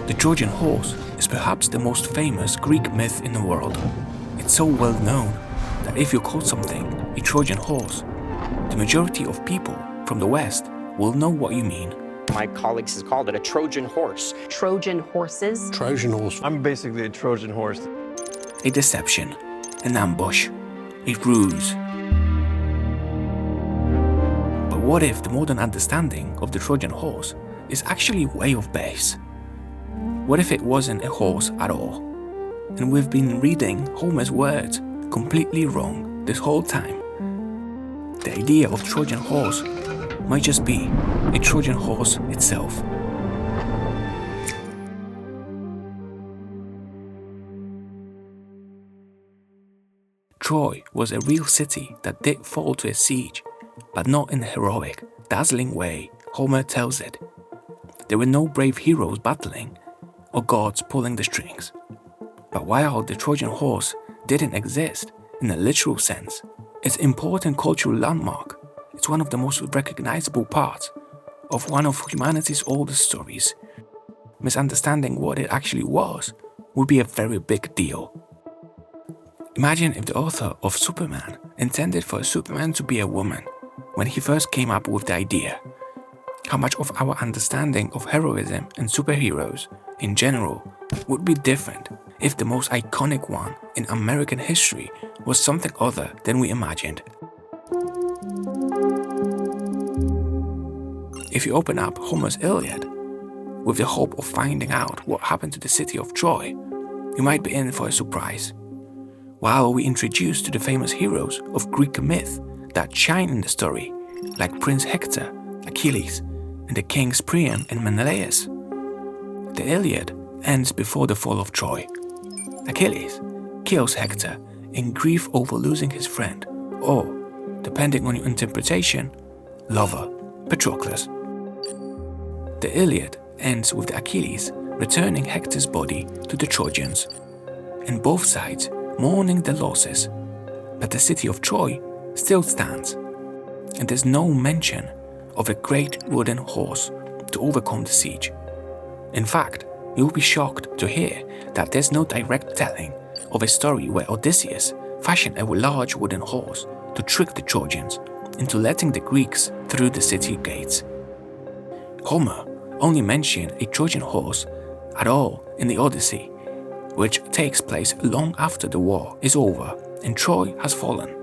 The Trojan Horse is perhaps the most famous Greek myth in the world. It's so well known that if you call something a Trojan horse, the majority of people from the West will know what you mean. My colleagues have called it a Trojan horse. Trojan horses. Trojan horse. I'm basically a Trojan horse. A deception, an ambush, a ruse. But what if the modern understanding of the Trojan horse is actually way off base? What if it wasn't a horse at all? And we've been reading Homer's words completely wrong this whole time. The idea of Trojan horse might just be a Trojan horse itself. Troy was a real city that did fall to a siege, but not in the heroic, dazzling way Homer tells it. There were no brave heroes battling, or gods pulling the strings. But while the Trojan horse didn't exist in a literal sense, it's an important cultural landmark. It's one of the most recognizable parts of one of humanity's oldest stories. Misunderstanding what it actually was would be a very big deal. Imagine if the author of Superman intended for Superman to be a woman when he first came up with the idea. How much of our understanding of heroism and superheroes in general would be different if the most iconic one in American history was something other than we imagined. If you open up Homer's Iliad with the hope of finding out what happened to the city of Troy, you might be in for a surprise. While we introduced to the famous heroes of Greek myth that shine in the story, like Prince Hector, Achilles, and the kings Priam and Menelaus, the Iliad ends before the fall of Troy. Achilles kills Hector in grief over losing his friend, or, depending on your interpretation, lover, Patroclus. The Iliad ends with Achilles returning Hector's body to the Trojans, and both sides mourning their losses, but the city of Troy still stands, and there's no mention of a great wooden horse to overcome the siege. In fact, you'll be shocked to hear that there's no direct telling of a story where Odysseus fashioned a large wooden horse to trick the Trojans into letting the Greeks through the city gates. Homer only mentioned a Trojan horse at all in the Odyssey, which takes place long after the war is over and Troy has fallen.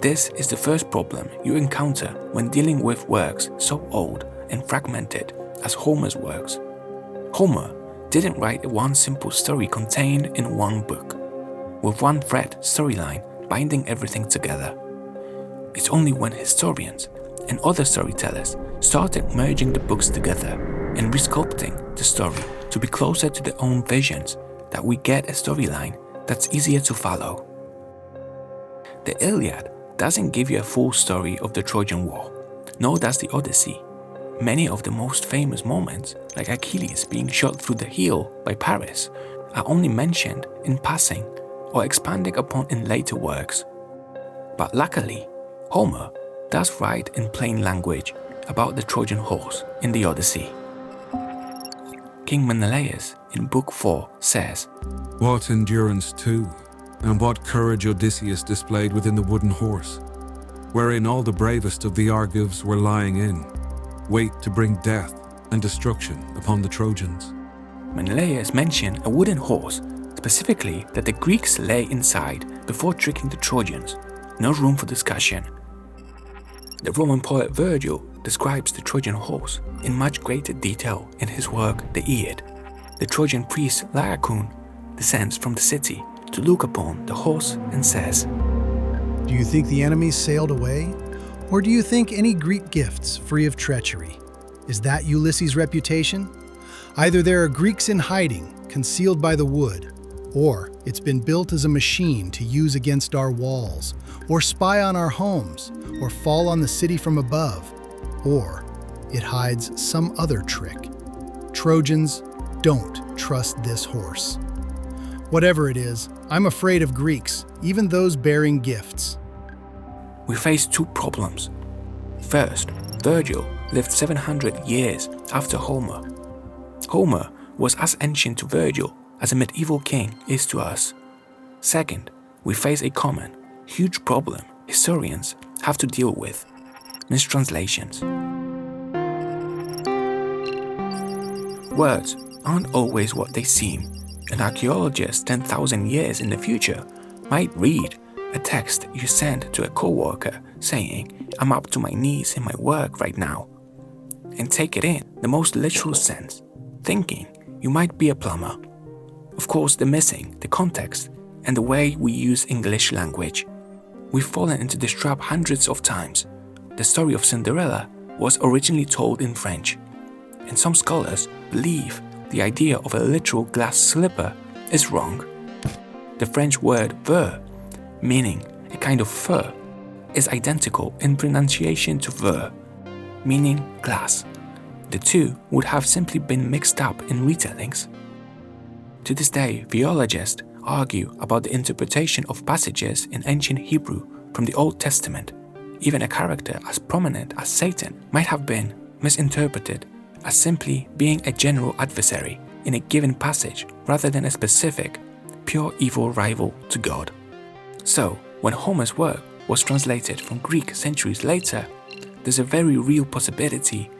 This is the first problem you encounter when dealing with works so old and fragmented as Homer's works. Homer didn't write one simple story contained in one book, with one thread storyline binding everything together. It's only when historians and other storytellers started merging the books together and resculpting the story to be closer to their own visions that we get a storyline that's easier to follow. The Iliad doesn't give you a full story of the Trojan War, nor does the Odyssey. Many of the most famous moments, like Achilles being shot through the heel by Paris, are only mentioned in passing or expanded upon in later works. But luckily, Homer does write in plain language about the Trojan horse in the Odyssey. King Menelaus in Book 4 says, "What endurance too, and what courage Odysseus displayed within the wooden horse, wherein all the bravest of the Argives were lying in, wait to bring death and destruction upon the Trojans." Menelaus mentioned a wooden horse, specifically that the Greeks lay inside before tricking the Trojans. No room for discussion. The Roman poet Virgil describes the Trojan horse in much greater detail in his work The Aeneid. The Trojan priest Laocoon descends from the city to look upon the horse and says, "Do you think the enemies sailed away? Or do you think any Greek gifts free of treachery? Is that Ulysses' reputation? Either there are Greeks in hiding, concealed by the wood, or it's been built as a machine to use against our walls, or spy on our homes, or fall on the city from above, or it hides some other trick. Trojans, don't trust this horse. Whatever it is, I'm afraid of Greeks, even those bearing gifts." We face two problems. First, Virgil lived 700 years after Homer. Homer was as ancient to Virgil as a medieval king is to us. Second, we face a common, huge problem historians have to deal with: mistranslations. Words aren't always what they seem. An archaeologist 10,000 years in the future might read a text you send to a co-worker saying, "I'm up to my knees in my work right now," and take it in the most literal sense, thinking you might be a plumber. Of course, they're missing the context and the way we use English language. We've fallen into this trap hundreds of times. The story of Cinderella was originally told in French, and some scholars believe the idea of a literal glass slipper is wrong. The French word verre, meaning a kind of fur, is identical in pronunciation to verre, meaning glass. The two would have simply been mixed up in retellings. To this day, theologians argue about the interpretation of passages in ancient Hebrew from the Old Testament. Even a character as prominent as Satan might have been misinterpreted as simply being a general adversary in a given passage rather than a specific, pure evil rival to God. So, when Homer's work was translated from Greek centuries later, there's a very real possibility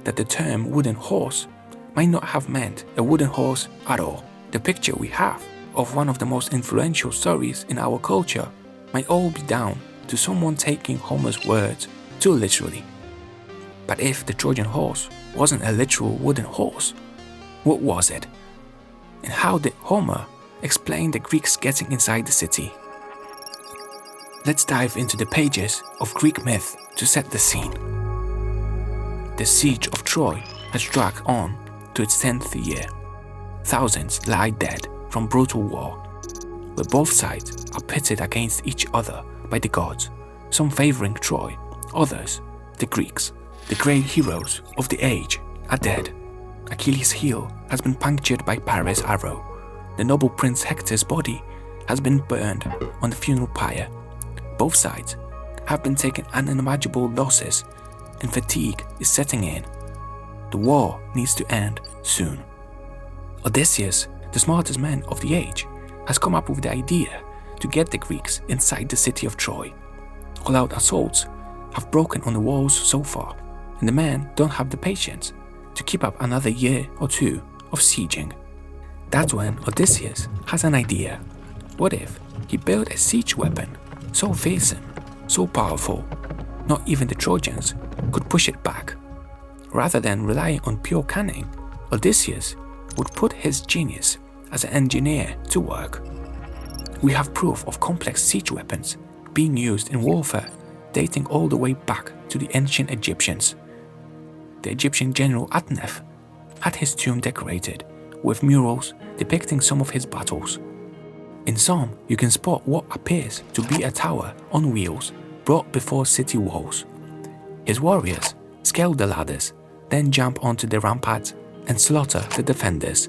that the term wooden horse might not have meant a wooden horse at all. The picture we have of one of the most influential stories in our culture might all be down to someone taking Homer's words too literally. But if the Trojan horse wasn't a literal wooden horse, what was it? And how did Homer explain the Greeks getting inside the city? Let's dive into the pages of Greek myth to set the scene. The siege of Troy has dragged on to its 10th year. Thousands lie dead from brutal war, where both sides are pitted against each other by the gods, some favoring Troy, others the Greeks. The great heroes of the age are dead. Achilles' heel has been punctured by Paris' arrow. The noble Prince Hector's body has been burned on the funeral pyre. Both sides have been taking unimaginable losses, and fatigue is setting in. The war needs to end soon. Odysseus, the smartest man of the age, has come up with the idea to get the Greeks inside the city of Troy. All-out assaults have broken on the walls so far, and the men don't have the patience to keep up another year or two of sieging. That's when Odysseus has an idea. What if he built a siege weapon so fearsome, so powerful, not even the Trojans could push it back? Rather than relying on pure cunning, Odysseus would put his genius as an engineer to work. We have proof of complex siege weapons being used in warfare dating all the way back to the ancient Egyptians. The Egyptian general Atnef had his tomb decorated with murals depicting some of his battles. In some, you can spot what appears to be a tower on wheels brought before city walls. His warriors scale the ladders, then jump onto the ramparts and slaughter the defenders.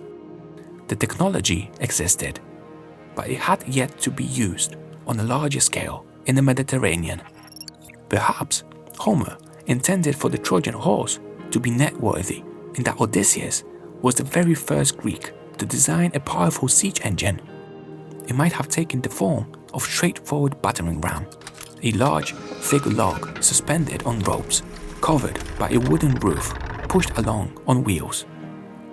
The technology existed, but it had yet to be used on a larger scale in the Mediterranean. Perhaps Homer intended for the Trojan horse to be net-worthy, in that Odysseus was the very first Greek to design a powerful siege engine. It might have taken the form of straightforward battering ram, a large, thick log suspended on ropes, covered by a wooden roof pushed along on wheels.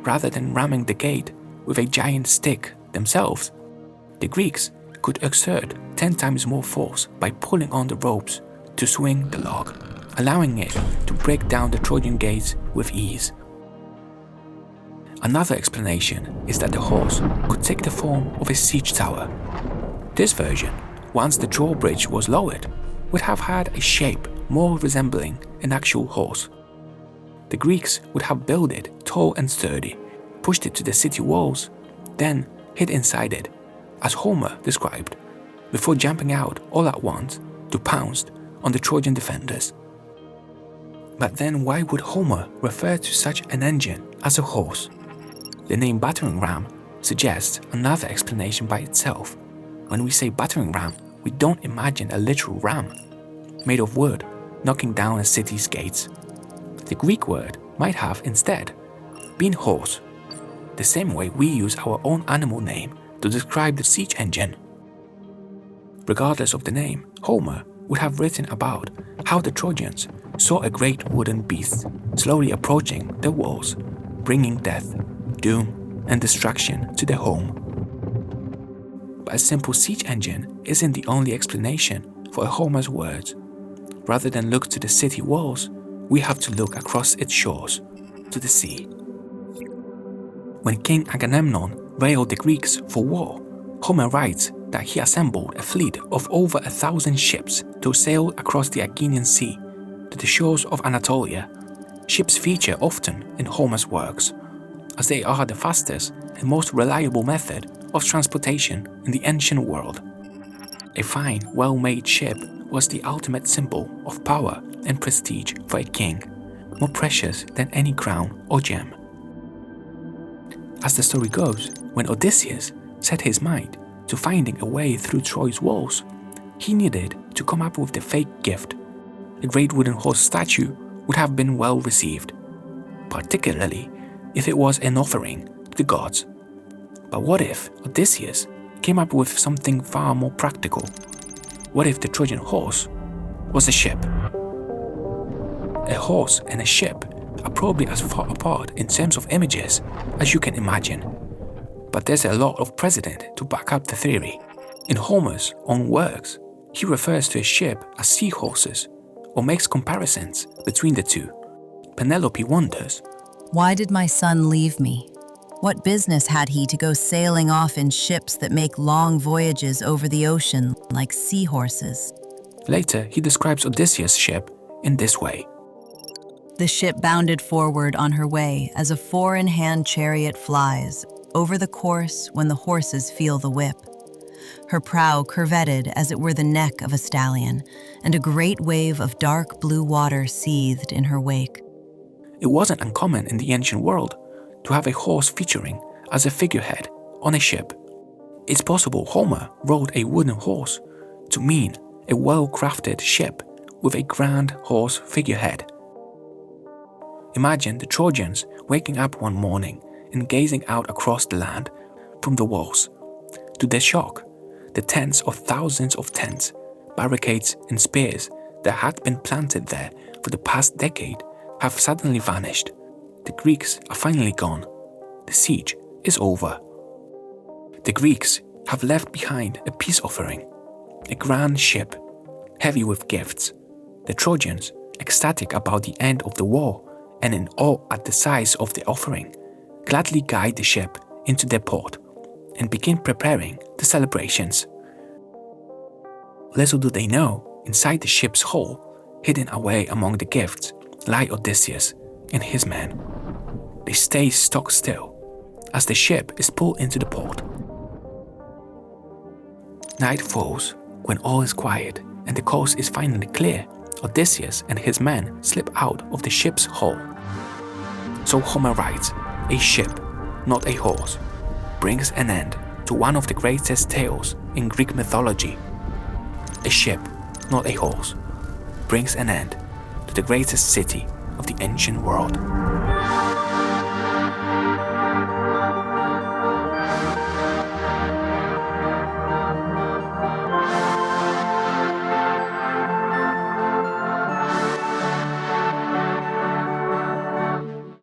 Rather than ramming the gate with a giant stick themselves, the Greeks could exert 10 times more force by pulling on the ropes to swing the log, allowing it to break down the Trojan gates with ease. Another explanation is that the horse could take the form of a siege tower. This version, once the drawbridge was lowered, would have had a shape more resembling an actual horse. The Greeks would have built it tall and sturdy, pushed it to the city walls, then hid inside it, as Homer described, before jumping out all at once to pounce on the Trojan defenders. But then why would Homer refer to such an engine as a horse? The name battering ram suggests another explanation by itself. When we say battering ram, we don't imagine a literal ram made of wood knocking down a city's gates. The Greek word might have instead been horse. the same way we use our own animal name to describe the siege engine. Regardless of the name, Homer would have written about how the Trojans saw a great wooden beast slowly approaching their walls, bringing death, doom, and destruction to their home. But a simple siege engine isn't the only explanation for Homer's words. Rather than look to the city walls, we have to look across its shores, to the sea. When King Agamemnon railed the Greeks for war, Homer writes that he assembled a fleet of over 1,000 ships to sail across the Aegean Sea to the shores of Anatolia. Ships feature often in Homer's works, as they are the fastest and most reliable method of transportation in the ancient world. A fine, well-made ship was the ultimate symbol of power and prestige for a king, more precious than any crown or gem. As the story goes, when Odysseus set his mind to finding a way through Troy's walls, he needed to come up with the fake gift. The great wooden horse statue would have been well received, particularly if it was an offering to the gods. But what if Odysseus came up with something far more practical? What if the Trojan horse was a ship? A horse and a ship are probably as far apart in terms of images as you can imagine. But there's a lot of precedent to back up the theory. In Homer's own works, he refers to a ship as seahorses or makes comparisons between the two. Penelope wonders, "Why did my son leave me? What business had he to go sailing off in ships that make long voyages over the ocean like seahorses?" Later, he describes Odysseus' ship in this way. The ship bounded forward on her way as a four-in-hand chariot flies over the course when the horses feel the whip. Her prow curvetted as it were the neck of a stallion, and a great wave of dark blue water seethed in her wake. It wasn't uncommon in the ancient world to have a horse featuring as a figurehead on a ship. It's possible Homer rode a wooden horse to mean a well-crafted ship with a grand horse figurehead. Imagine the Trojans waking up one morning and gazing out across the land from the walls. To their shock, the tens of thousands of tents, barricades and spears that had been planted there for the past decade have suddenly vanished. The Greeks are finally gone. The siege is over. The Greeks have left behind a peace offering, a grand ship, heavy with gifts. The Trojans, ecstatic about the end of the war and in awe at the size of the offering, gladly guide the ship into their port and begin preparing the celebrations. Little do they know, inside the ship's hull, hidden away among the gifts, lie Odysseus and his men. They stay stock still as the ship is pulled into the port. Night falls when all is quiet and the coast is finally clear. Odysseus and his men slip out of the ship's hull. So Homer writes, "A ship, not a horse, brings an end to one of the greatest tales in Greek mythology. A ship, not a horse, brings an end to the greatest city of the ancient world."